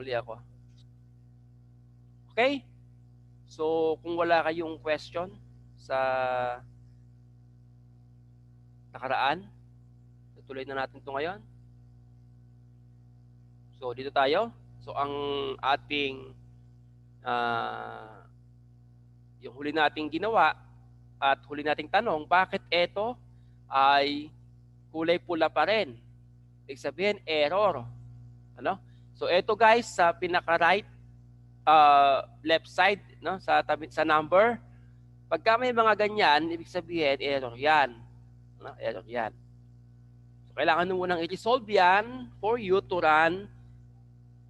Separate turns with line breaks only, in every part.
Uli ako. Okay? So, kung wala kayong question sa nakaraan, tutuloy na natin ito ngayon. So, dito tayo. So, ang ating yung huli nating ginawa at huli nating tanong, bakit ito ay kulay pula pa rin? Ibig sabihin, error. Ano? So, ito guys, sa pinaka-right left side, no, sa number, pagka may mga ganyan, ibig sabihin, error yan. No? Error yan. So, kailangan nyo munang i-resolve yan for you to run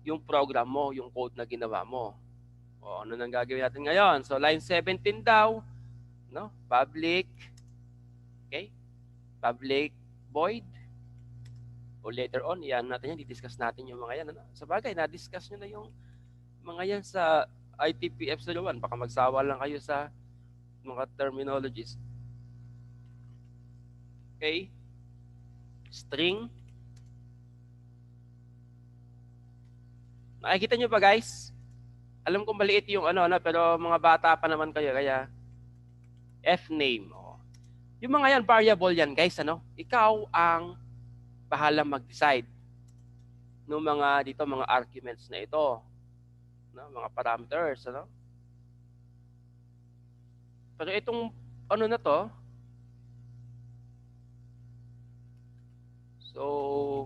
yung program mo, yung code na ginawa mo. O, ano nang gagawin natin ngayon? So, line 17 daw, no? Public, okay? Public void. O later on, yan natin yan, di-discuss natin yung mga yan. Ano? Sa bagay, na-discuss nyo na yung mga yan sa ITPF 01. Baka magsawa lang kayo sa mga terminologies. Okay? String. Nakikita nyo ba guys? Alam ko maliit yung ano, pero mga bata pa naman kayo, kaya F-name. Oh. Yung mga yan, variable yan guys. Ano? Ikaw ang bahala mag-decide ng mga dito, mga arguments na ito. No? Mga parameters. Ano? Pero itong ano na to, so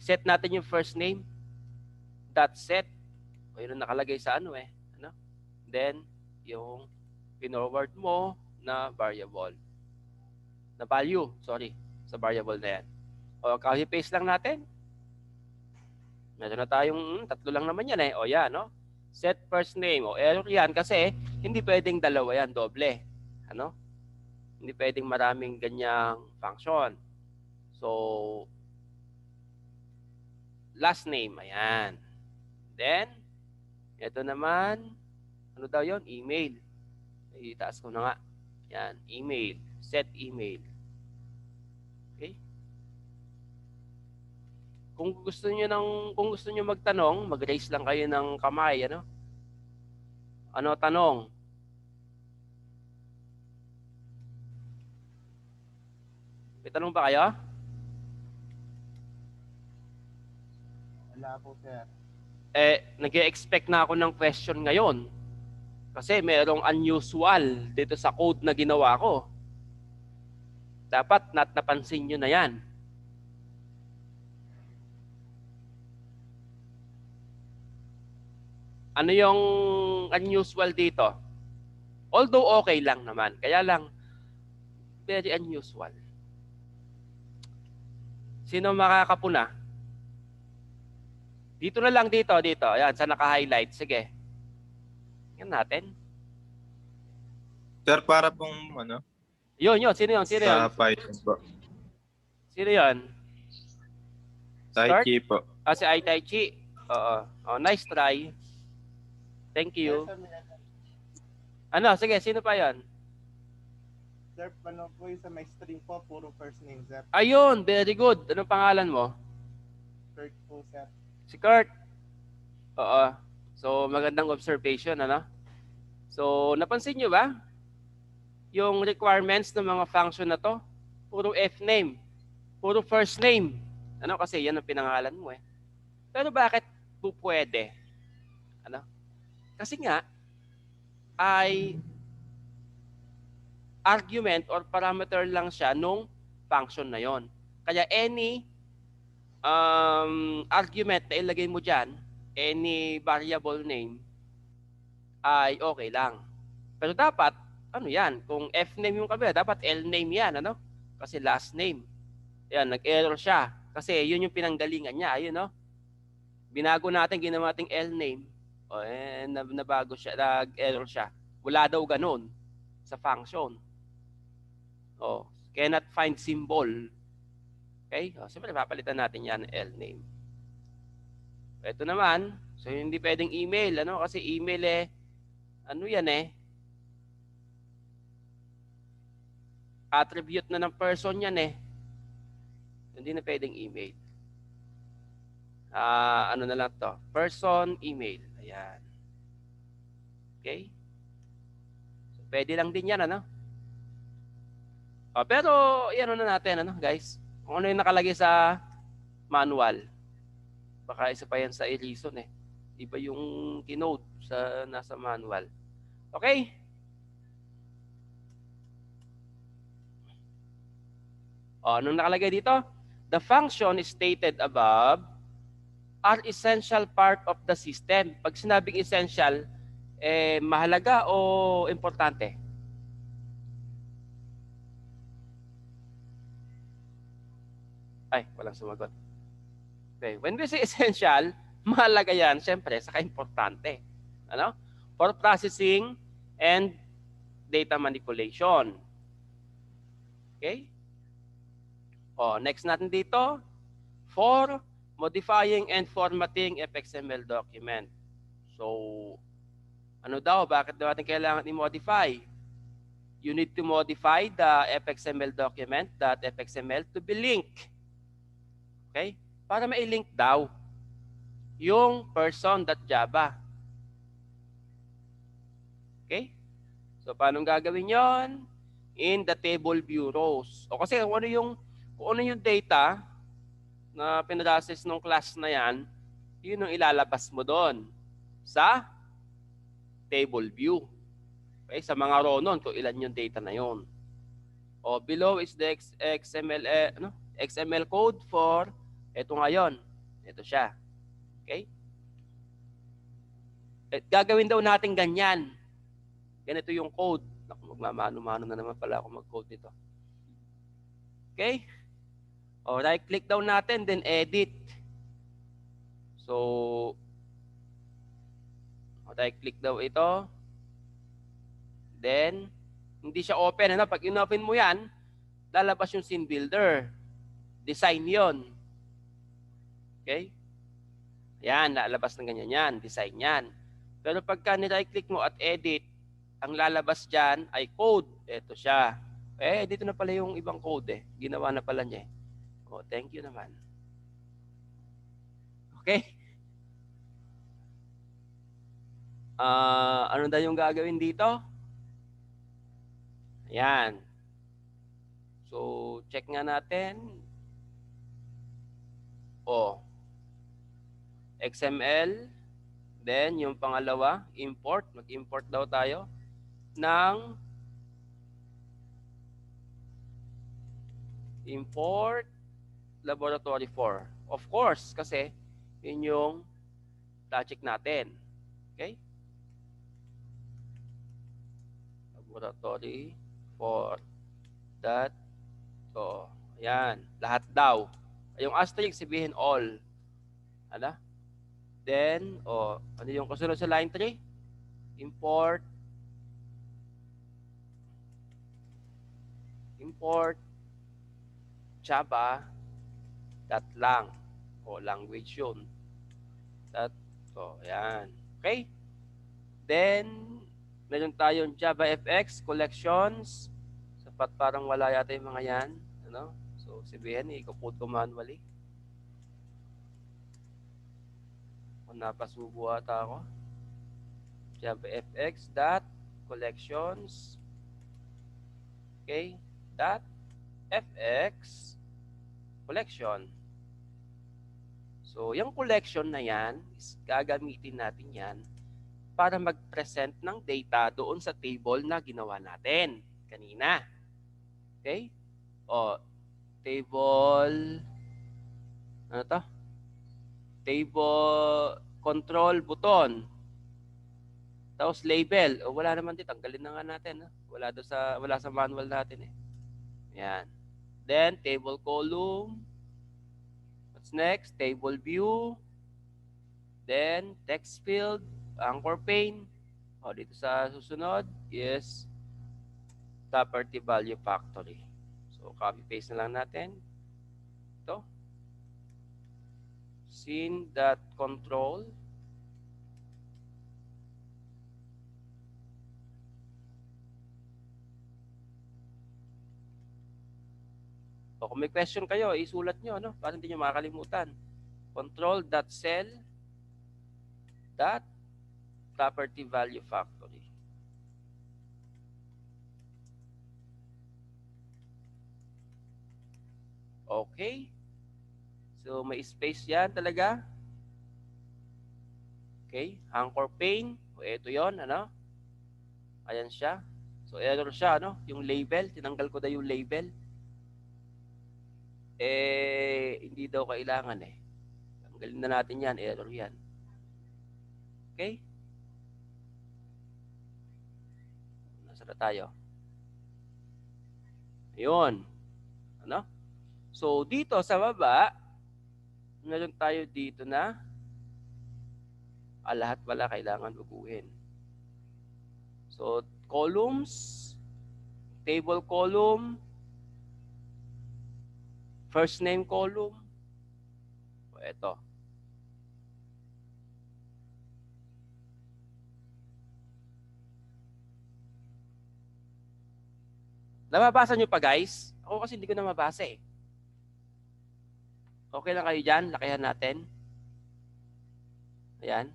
set natin yung first name, dot set. O yun ang nakalagay sa ano eh. Ano? Then, yung pinorward mo na variable. Na value, sorry, sa variable na yan. O, copy-paste lang natin. Meron na tayong tatlo lang naman yan eh. O yan, no? Set first name. O, error yan kasi hindi pwedeng dalawa yan, doble. Ano? Hindi pwedeng maraming ganyang function. So, last name, ayan. Then, ito naman, ano daw yon? Email. Itaas ko na nga. Yan, email. Set email. Okay? Kung gusto niyo magtanong, mag-raise lang kayo ng kamay, ano? Ano tanong? May tanong ba kayo?
Wala po, sir.
Nag-expect na ako ng question ngayon. Kasi merong unusual dito sa code na ginawa ko. Dapat napansin nyo na yan. Ano yung unusual dito? Although okay lang naman. Kaya lang, very unusual. Sino makakapuna? Dito na lang dito. Ayan, sa naka-highlight. Sige. Yan natin.
Sir, para pong ano?
Yun. Sino yun?
Sa Python po.
Sino yun?
Taichi po.
Si Taichi. Oo. Oh, nice try. Thank you. Ano? Sige, sino pa yun?
Sir, ano po yung sa my string po, puro first name, sir.
Ayun, very good. Anong pangalan mo?
Kurt po, sir.
Si Kurt. Oo. So, magandang observation, ano? So, napansin nyo ba? Yung requirements ng mga function na to, puro F-name. Puro first name. Ano? Kasi yan ang pinangalan mo eh. Pero bakit po pwede? Ano? Kasi nga, ay argument or parameter lang siya nung function na yon. Kaya any argument na ilagay mo dyan, any variable name, ay okay lang. Pero dapat, ano yan, kung F-name yung kabila, dapat L-name yan, ano? Kasi last name. Yan, nag-error siya. Kasi yun yung pinanggalingan niya, ayun, no? Binago natin, ginawa nating L-name. O, nabago siya, nag-error siya. Wala daw ganun sa function. O, cannot find symbol. Okay? O, siyempre, papalitan natin yan, L-name. Ito naman, so hindi pwedeng email, ano? Kasi email eh, ano yan eh, attribute na ng person yan eh. Hindi na pwedeng email. ano na lang to, person email. Ayan. Okay? So, pwede lang din yan, ano? Pero, yan na natin, ano, guys? Kung ano yung nakalagay sa manual. Baka isa pa yan sa e-reason, eh. Iba yung kinode sa nasa manual. Okay? Anong nakalagay dito? The function stated above are essential part of the system. Pag sinabing essential, mahalaga o importante? Ay, walang sumagot. Okay. When we say essential, mahalaga yan, syempre, saka importante. Ano? For processing and data manipulation. Okay? Next natin dito, for modifying and formatting FXML document. So, ano daw? Bakit daw natin kailangan i-modify? You need to modify the FXML document, .fxml, to be linked. Okay? Para ma-link daw yung person.java. Okay? So, paano gagawin yon? In the table view rows. O kasi kung ano yung data na pinrocess ng class na yan, yun ang ilalabas mo doon sa table view. Okay? Sa mga row nun, kung ilan yung data na yon. Below is the XML code for ito ngayon. Ito siya. Okay? Gagawin daw natin ganyan. Ganito yung code. Magmamano-mano na naman pala ako mag-code nito. Okay? Right-click daw natin, then edit. So, right-click daw ito. Then, hindi siya open. Ano? Pag in-open mo yan, lalabas yung scene builder. Design yon. Okay? Yan, lalabas ng ganyan yan. Design yan. Pero pagka ni-right-click mo at edit, ang lalabas dyan ay code. Ito siya. Dito na pala yung ibang code eh. Ginawa na pala niya eh. Thank you naman. Okay? Ano daw yung gagawin dito? Ayan. So, check nga natin. XML. Then, yung pangalawa, import. Mag-import daw tayo ng import laboratory 4. Of course, kasi yun yung logic natin. Okay? Laboratory 4. Ayan. Lahat daw. Yung asterisk, sabihin all. Ano? Then, ano yung kasunod sa line 3? Import Java .lang language yun. Ayan. Okay? Then, meron tayong JavaFX collections. Sapat parang wala yata yung mga yan. Ano? So, sabihin, i-code ko manually. Kung napasubo ata ako. JavaFX collections. Okay? .fx collection. So, yung collection na yan, gagamitin natin yan para mag-present ng data doon sa table na ginawa natin kanina. Okay? Table, ano to? Table control button. Tapos label. Wala naman dito. Tanggalin na nga natin. Wala sa manual natin eh. Yan. Then, table column. What's next? Table view. Then, text field. Anchor pane. Dito sa susunod is property value factory. So, copy-paste na lang natin. Ito. Scene.control. Kung may question kayo, isulat nyo, para hindi nyo makakalimutan. control.cell dot property value factory. Okay. So, may space yan talaga. Okay. Anchor pane. O, ito yon, ano? Ayan siya. So, error siya, ano? Yung label. Tinanggal ko na yung label. Hindi daw kailangan eh. Tanggalin na natin yan. Error yan. Okay? Nasa na tayo? Ayun. Ano? So, dito sa baba, meron tayo dito na lahat pala kailangan buguhin. So, columns, table column, first name column. O, ito. Nababasa nyo pa, guys? Ako kasi hindi ko na mabasa eh. Okay lang kayo dyan? Lakihan natin. Ayan.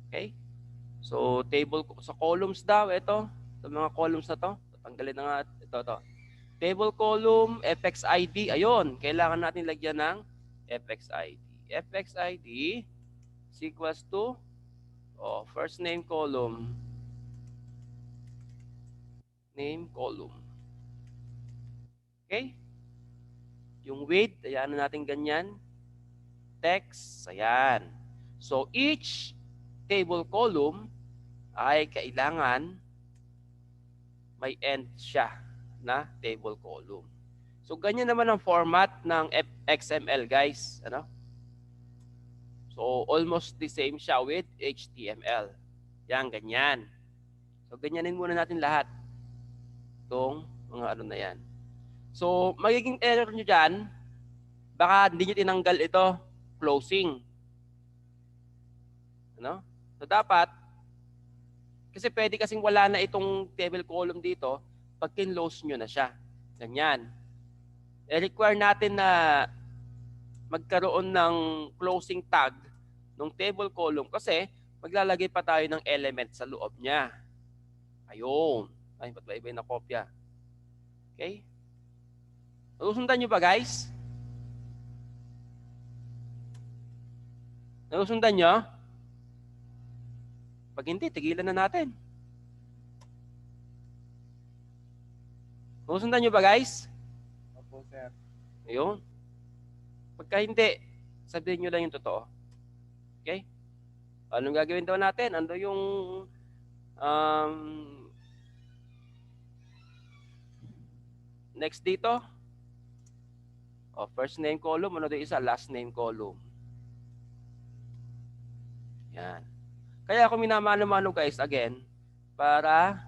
Okay. So, table, sa columns daw, ito. Sa mga columns na to. Tatanggalin na nga. Ito. Table column, FXID. Ayun. Kailangan natin lagyan ng FXID. FXID is equals to first name column. Name column. Okay? Yung width, ayan natin ganyan. Text, ayan. So, each table column ay kailangan may end siya na table column. So, ganyan naman ang format ng XML, guys. Ano? So, almost the same siya with HTML. Yan, ganyan. So, ganyanin muna natin lahat. Itong mga ano na yan. So, magiging error nyo dyan, baka hindi nyo tinanggal ito, closing. Ano? So, dapat, kasi pwede kasing wala na itong table column dito, pag kinlose nyo na siya. Ganyan. I-require natin na magkaroon ng closing tag ng table column kasi maglalagay pa tayo ng element sa loob niya. Ayun. Ay, ba't ba iba yung nakopya? Okay? Nagusundan nyo ba, guys? Nagusundan nyo? Pag hindi, tigilan na natin. Nagusundan nyo ba, guys?
Opo, sir.
Ayun. Pagka hindi, sabihin nyo lang yung totoo. Okay? Anong gagawin daw natin? Ano yung next dito? First name column. Ano doon isa? Last name column. Yan. Kaya ako minamano-mano, guys, again, para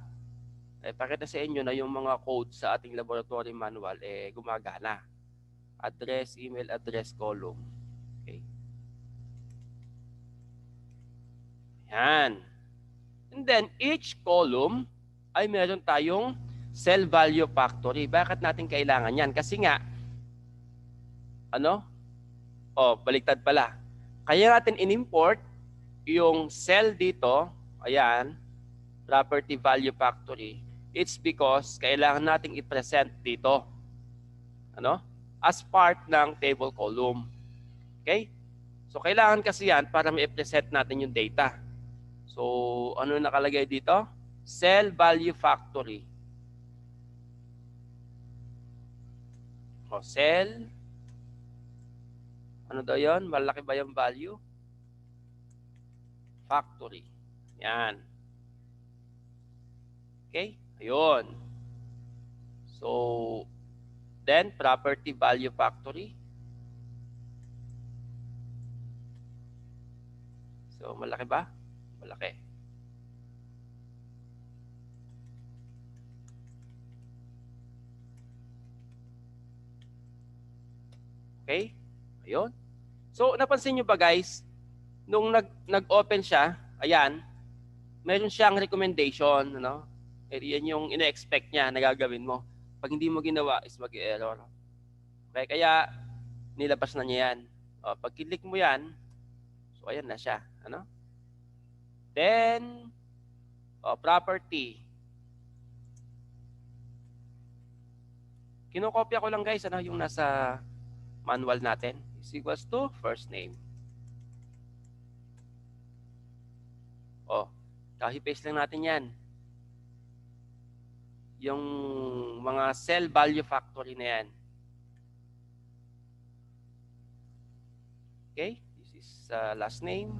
pakita sa inyo na yung mga code sa ating laboratory manual gumagana. Address, email address column. Okay. Yan. And then, each column ay meron tayong cell value factory. Bakit natin kailangan yan? Kasi nga, baliktad pala. Kaya natin in-import yung cell dito, ayan, property value factory. It's because kailangan nating i-present dito. As part ng table column. Okay? So, kailangan kasi yan para ma-present natin yung data. So, ano nakalagay dito? Cell value factory. Cell. Ano daw yun? Malaki ba yung value? Factory. Yan. Okay? Ayun. So, then, property value factory. So, malaki ba? Malaki. Okay? Ayun. So, napansin nyo ba, guys? Nung nag-open siya, ayan, meron siyang recommendation, Yan yung ina-expect niya na gagawin mo. Pag hindi mo ginawa, is mag-error. Okay? Kaya, nilabas na niya yan. O, pag click mo yan, so ayan na siya. Ano? Then, property. Kinokopya ko lang guys, ano, yung nasa manual natin. Is equals to first name. O, copy-paste lang natin yan. Yung mga cell value factory na yan. Okay, this is last name.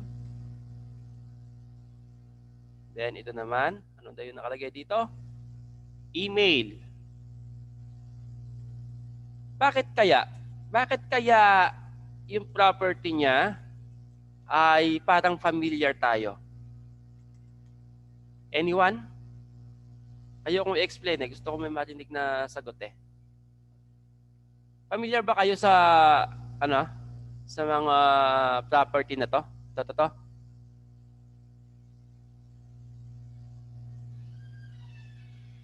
Then ito naman, ano daw yung nakalagay dito? Email. Bakit kaya? Bakit kaya yung property niya ay parang familiar tayo? Anyone? Ayokong i-explain eh. Gusto ko may marinig na sagot eh. Familiar ba kayo sa ano? Sa mga property na to? To.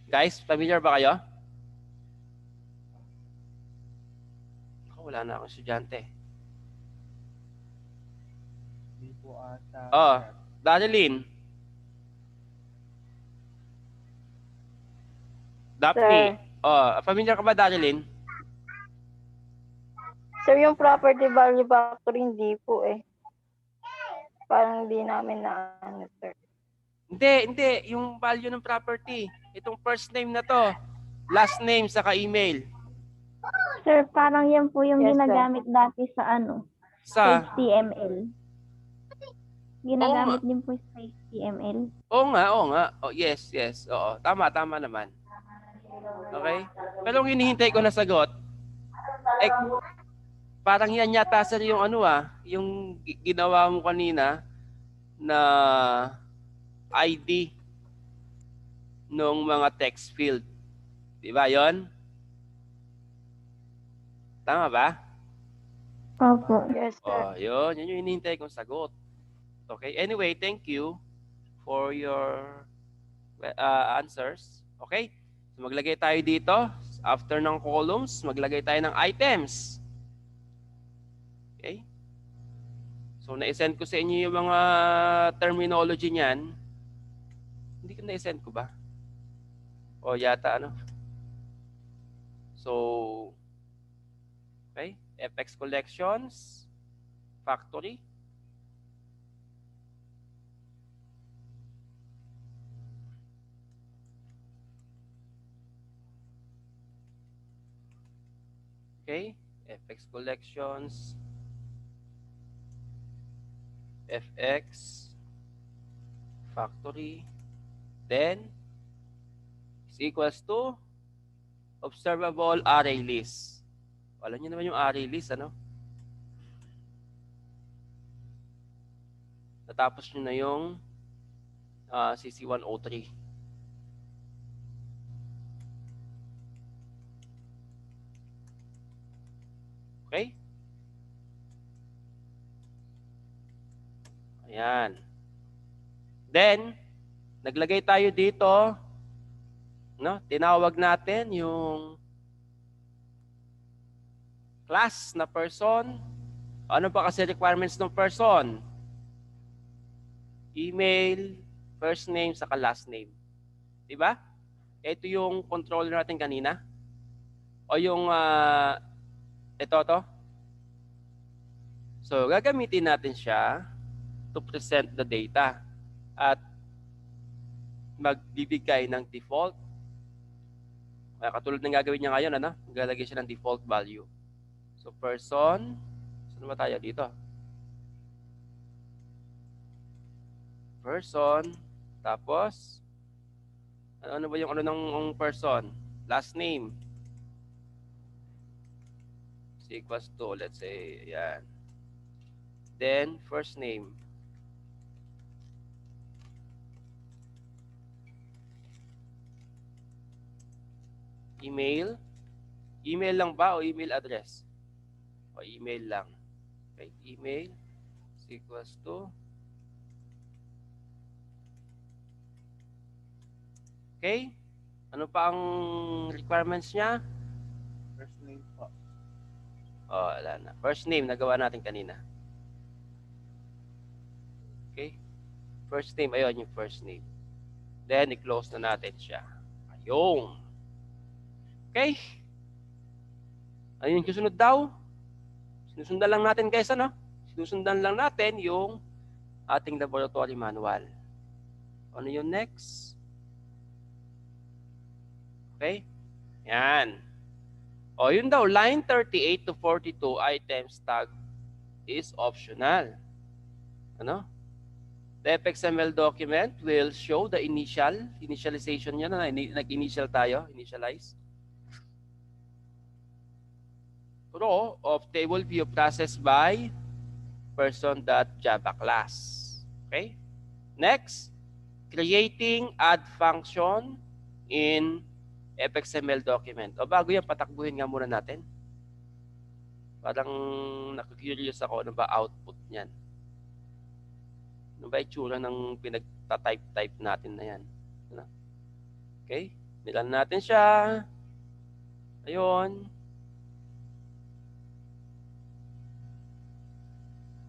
Guys, familiar ba kayo? Wala na akong estudyante.
Hindi po ata.
Oh, Darilyn. Daphne. Oh, familiar ka ba, Darilyn?
Sir, yung property value factor, hindi po eh. Parang hindi namin na ano, sir.
Hindi. Yung value ng property. Itong first name na to. Last name, saka email.
Sir, parang yan po yung
Yes, sir.
ginagamit dati sa ano,
Sa?
HTML. Ginagamit din po sa HTML.
Oo nga. Oh, yes. Oo, tama naman. Okay? Pero ang hinihintay ko na sagot, eh, parang yan yata sir yung ano yung ginawa mo kanina na ID nung mga text field. Di ba yon? Tama ba?
Opo.
Yes, sir.
Oh, yun yung hinihintay kong sagot. Okay, anyway, thank you for your answers. Okay, so maglagay tayo dito. After ng columns, maglagay tayo ng items. Okay, so na-send ko sa inyo yung mga terminology niyan. Hindi ko na-send ko ba? O yata ano? So, okay, FX collections, factory. Okay, FX collections, FX factory, then is equals to observable array list. Alam niyo naman yung array list, ano? Natapos niyo na yung CC103. Okay? Ayan. Then, naglagay tayo dito, no? Tinawag natin yung class na person. Ano ba kasi requirements ng person? Email, first name, saka last name. Diba? Ito yung controller natin kanina. O yung ito. So, gagamitin natin siya to present the data at magbibigay ng default. Katulad ng gagawin niya ngayon, ano? Maglalagay siya ng default value. So, person, saan ba tayo dito? Person, tapos, ano ba yung ano ng person? Last name. Is equals to, let's say, ayan. Then, first name. Email. Email lang ba o email address? O email lang. Okay, email is equals to. Okay? Ano pa ang requirements niya?
First name po.
Oh, wala na. First name, nagawa natin kanina. Okay? First name, ayun yung first name. Then, i-close na natin siya. Ayun. Okay? Ayun yung susunod daw. Sinusundan lang natin guys, ano? Sinusundan lang natin yung ating laboratory manual. Ano yung next? Okay? Yan. O, yun daw, line 38 to 42 items tag is optional. Ano? The FXML document will show the initialization niya na nag-initial tayo, initialize. Row of table view processed by person.java class. Okay? Next, creating add function in FXML document. O bago yan, patakbuhin nga muna natin. Parang nakakurious ako, ano ba output niyan? Ano ba itsura ng pinagta-type natin na yan? Ano? Okay? Nilan natin siya. Ayun.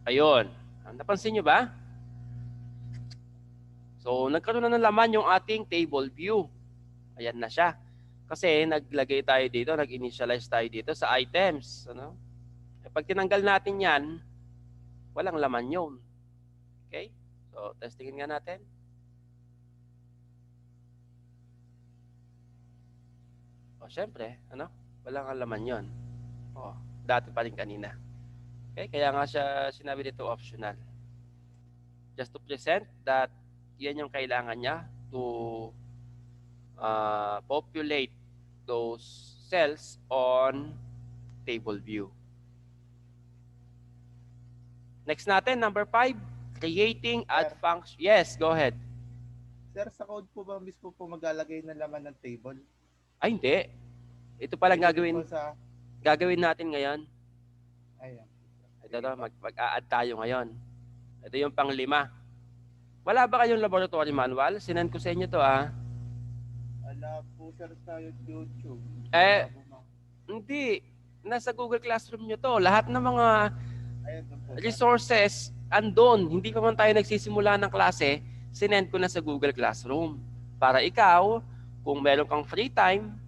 Ayun. Napansin nyo ba? So, nagkaroon na ng laman yung ating table view. Ayan na siya. Kasi naglagay tayo dito, nag-initialize tayo dito sa items. Ano? E pag tinanggal natin yan, walang laman yun. Okay? So, testingin nga natin. O, syempre, ano? Walang laman yun. O, dati pa rin kanina. Okay? Kaya nga siya sinabi dito optional. Just to present that yan yung kailangan niya to populate those cells on table view. Next natin, number 5, creating add function. Yes, go ahead.
Sir, sa code po ba mismo po maglalagay ng laman ng table?
Ay, hindi. Ito palang gagawin, gagawin natin ngayon.
Ayan.
Ito to, mag-a-add tayo ngayon. Ito yung pang 5. Wala ba kayong laboratory manual? Sinend ko sa inyo to
Wala po sir sa YouTube.
Hindi. Nasa Google Classroom nyo to. Lahat ng mga
Ayan po, sir.
resources andon. Hindi pa man tayo nagsisimula ng klase, sinend ko na sa Google Classroom. Para ikaw, kung meron kang free time,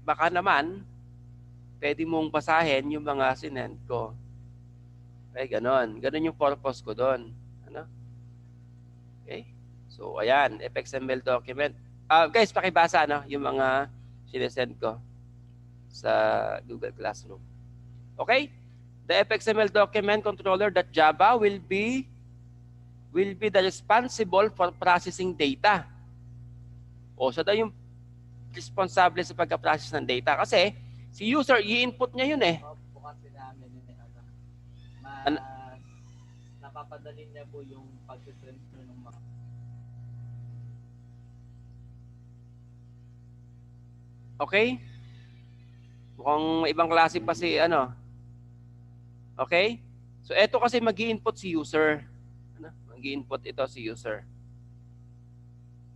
baka naman, pwede mong basahin yung mga sinend ko. Ganon. Ganon yung purpose ko doon. Ano? Okay? So, ayan. FXML document. Guys, pakibasa yung mga sinesend ko sa Google Classroom. Okay? The FXML document controller.java will be the responsible for processing data. O, siya daw yung responsable sa pagka-process ng data. Kasi, si user, i-input niya yun
Bukas namin napapadali niya po yung pag-transfer ng mga
Okay? Mukhang ibang klase pa si Okay? So, ito kasi mag-i-input si user. Mag-i-input ito si user.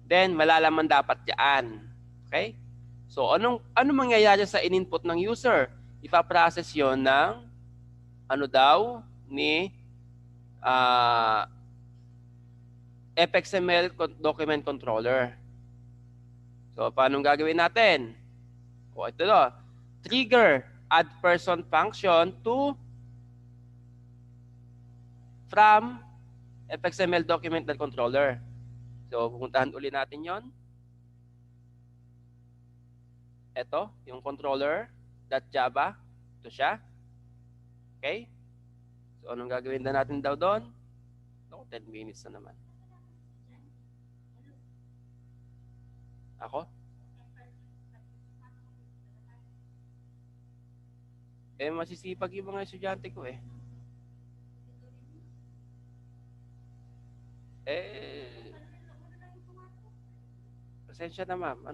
Then, malalaman dapat diyan. Okay? So, ano mangyayari sa in-input ng user? Ipa-process yon ng ni FXML document controller. So, paano gagawin natin? O, ito do. Trigger add person function from FXML document controller. So, pupuntahan uli natin yon. Ito, yung controller.java. Ito siya. Okay? So, anong gagawin na natin daw doon? 10 minutes na naman. Ako? Masisipag yung mga estudyante ko pasensya na ma'am.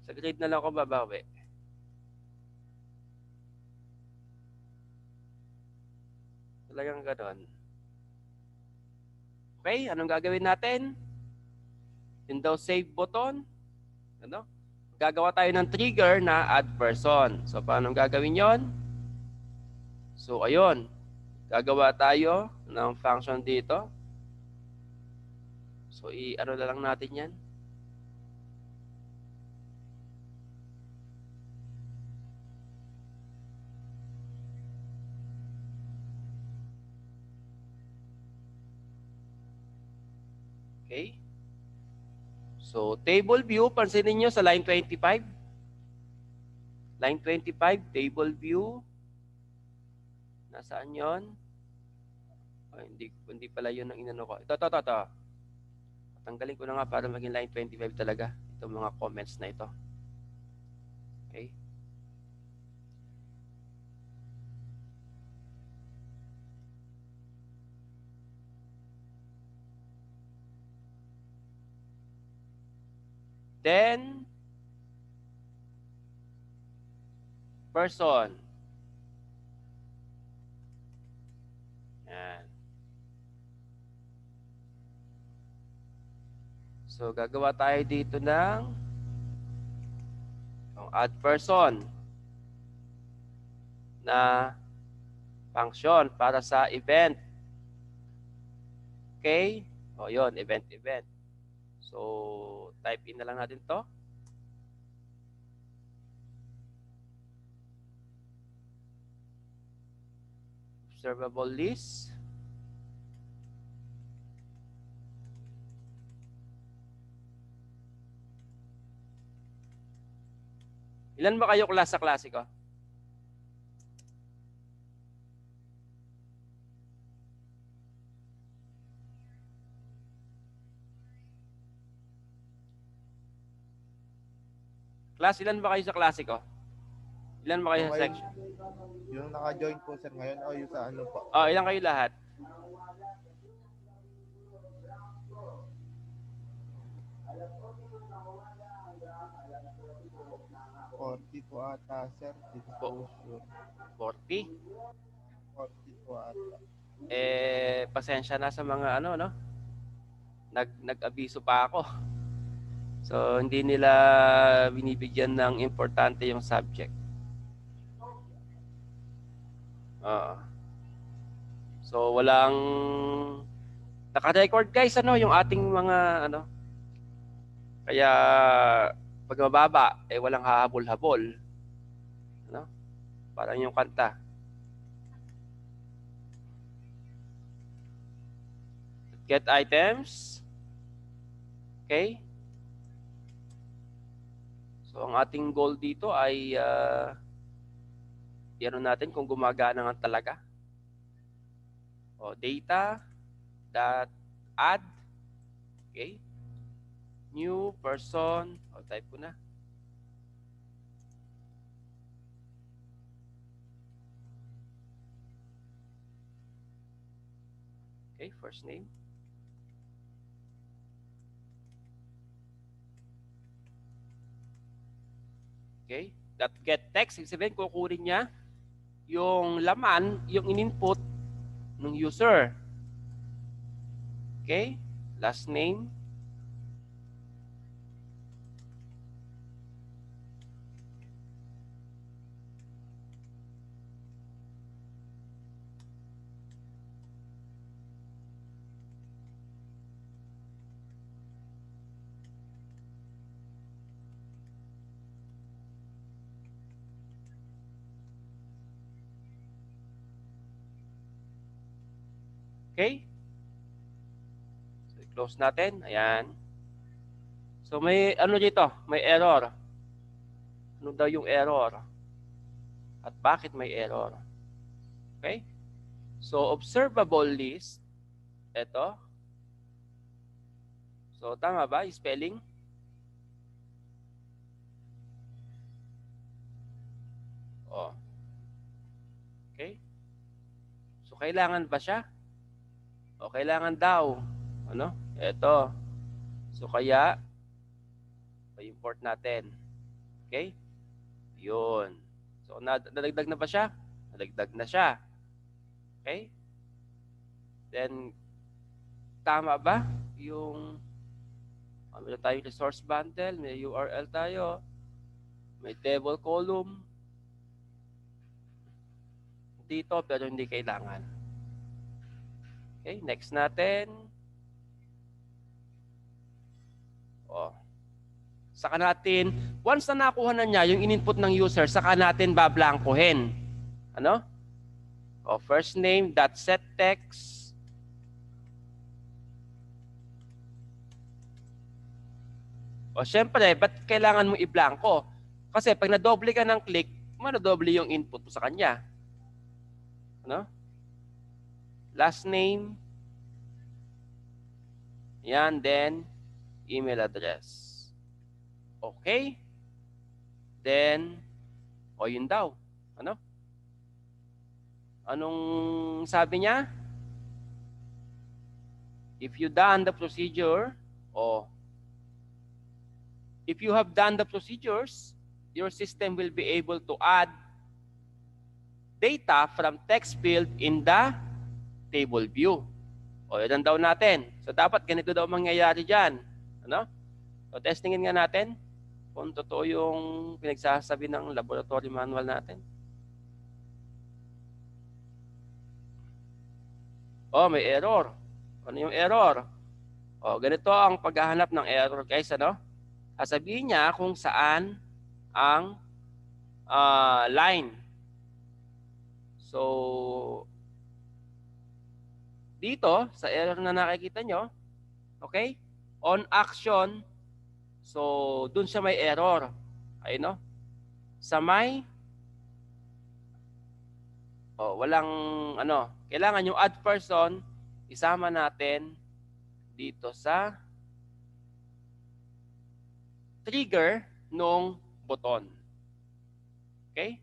Sa grade na lang ako babawi. Talagang ganon. Okay, anong gagawin natin? Yung daw save button. gagawa tayo ng trigger na add person. So, paano gagawin yon? So, ayun. Gagawa tayo ng function dito. So, i-ano na lang natin yan. Okay. So, table view, pansinin nyo sa line 25. Line 25, table view. Nasaan yon? Oh, hindi pala yun ang inano ko. Ito. Tanggalin ko na nga para maging line 25 talaga. Itong mga comments na ito. Okay. Then, person. Yan. So, gagawa tayo dito ng add person na function para sa event. Okay? O, yun, event. So, type in na lang natin to. Observable list. Ilan ba kayo class sa klase ko? Class, ilan ba kayo sa klase ko? Ilan ba kayo sa section?
Yung naka-join po sir ngayon o yung sa ano po?
Oh, ilan kayo lahat?
Po ata sir. Dito po sure.
40?
40 po ata.
Pasensya na sa mga ano, no? Nag-abiso pa ako. So, hindi nila binibigyan ng importante yung subject. So, walang naka-record guys, ano, yung ating mga, ano. Kaya, pag mababa, walang hahabol-habol. Ano? Parang yung kanta. Get items. Okay? So, ang ating goal dito ay i-ano natin kung gumagana nga talaga. O, data dot add. Okay? New person. O, type ko na. Okay, first name. Okay? That get text, ibig sabihin, kukunin niya yung laman, yung in-input ng user. Okay? Last name. Okay? So, i-close natin. Ayan. So, may ano dito? May error. Ano daw yung error? At bakit may error? Okay? So, observable list. Ito. So, tama ba yung spelling? Oh. Okay? So, kailangan ba siya? O kailangan daw. Ano? Ito. So, kaya, i-import natin. Okay? Yun. So, nadagdag na ba siya? Nadagdag na siya. Okay? Then, tama ba? Yung, meron tayong resource bundle, may URL tayo. May table column dito pero hindi kailangan. Okay, next natin. Saka natin, once na nakuha na niya yung in-input ng user, saka natin bablankohin. Ano? First name, .set text. Syempre, ba't kailangan mo i-blanko? Kasi pag nadoble ka ng click, manadoble yung input mo sa kanya. Ano? Last name. Yan, then email address. Okay? Then, yun daw. Ano? Anong sabi niya? If you done the procedure, if you have done the procedures, your system will be able to add data from text field in the table view. Yan daw natin. So, dapat ganito daw mangyayari dyan. Ano? So, testingin nga natin kung totoo yung pinagsasabi ng laboratory manual natin. May error. Ano yung error? Ganito ang paghahanap ng error, guys. Ano? Sasabihin niya kung saan ang line. So, dito, sa error na nakikita nyo, okay? On action, so dun siya may error. Ayun, no? Sa may, walang, kailangan yung add person, isama natin dito sa trigger nung button. Okay?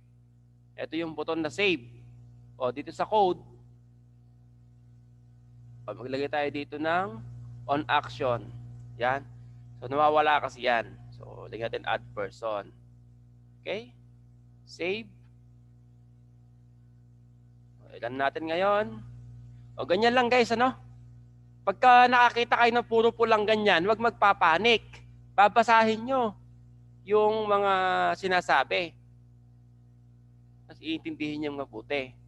Ito yung button na save. Dito sa code, maglagay tayo dito ng on action. Yan. So, nawawala kasi yan. So, lagyan natin add person. Okay? Save. Ilan natin ngayon. Ganyan lang guys, ano? Pagka nakakita kayo ng puro pulang ganyan, huwag magpapanik. Babasahin nyo yung mga sinasabi. Tapos iintindihin nyo mabuti.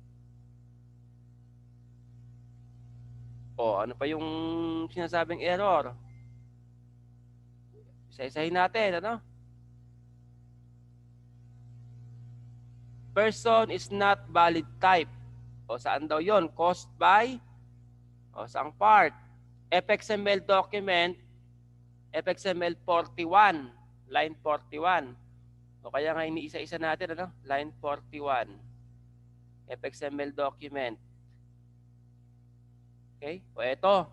Ano pa yung sinasabing error? Isa-isahin natin, ano? Person is not valid type. Saan daw yon? Caused by? Saang part? FXML document, FXML 41, line 41. Kaya nga iniisa-isa natin, ano? Line 41. FXML document. Okay? Ito.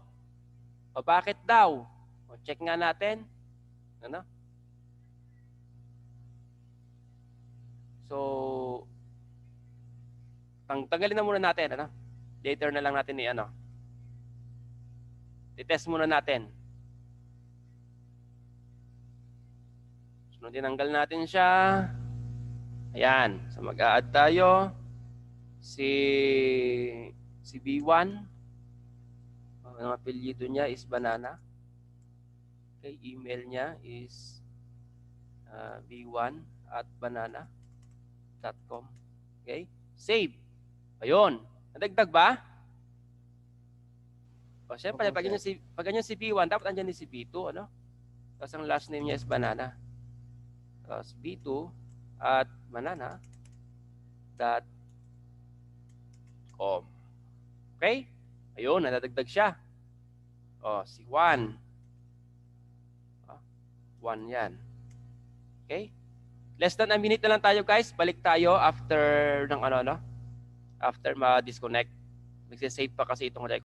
Bakit daw? Check nga natin. Ano? So, tanggalin na muna natin, ano? Later na lang natin i-test muna natin. So, tinanggal natin siya. Ayan. So, mag-a-add tayo. Si B1. Ang apelyido niya is Banana. Okay, email niya is b1@banana.com. Okay, save. Ayun. Nadagdag ba? Siyempre, pag ganyan si B1, dapat andyan din si B2, ano? Tapos ang last name niya is Banana. Tapos b2@banana.com. Okay? Ayun, nadagdag siya. Si Juan. 1 yan. Okay? Less than a minute na lang tayo, guys. Balik tayo after ng after ma-disconnect. Nagsisave pa kasi itong record.